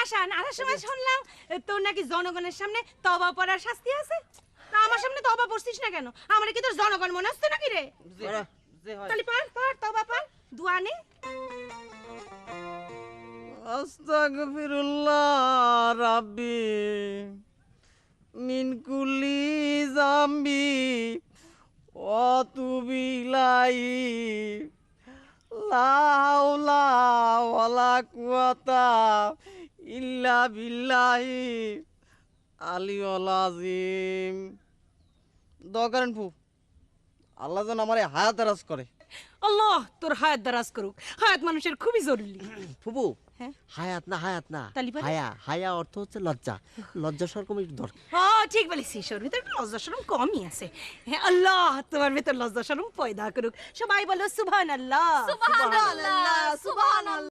হাসান, আসার সময় শুনলাম তোর নাকি জনগণের সামনে তওবা পড়ার শাস্তি আছে। তা আমার সামনে তওবা পড়ছিস না কেন? আমার কি তোর জনগণ মনে হচ্ছে নাকি রে? তাহলে পড় তওবা পড়, দোয়া নে। আস্তাগফিরুল্লাহ রাব্বি মিন কুল্লি জামবি ওয়া তুবি ইলাইহি লা হাওলা ওয়ালা কুওয়াতা ইল্লা বিল্লাহি আলিয়্যুল আযীম। দোয়া করেন ফু, আল্লাহ যেন আমারে হায়াত দারাজ করে। আল্লাহ তোর হায়াত দারাজ করুক। হায়াত মানুষের খুবই জরুরি। ফুবু, হ্যাঁ? হায়াত না তালি পরে? হায়া অর্থ হচ্ছে লজ্জা। লজ্জা সরকম একটু দরকার। ও ঠিক বলেছিস, ওর ভিতর একটু লজ্জা শরম কমই আছে। হ্যাঁ, আল্লাহ তোমার ভিতর লজ্জা শরম পয়দা করুক। সবাই বলো সুবহানাল্লাহ। সুবহানাল্লাহ, সুবহানাল্লাহ।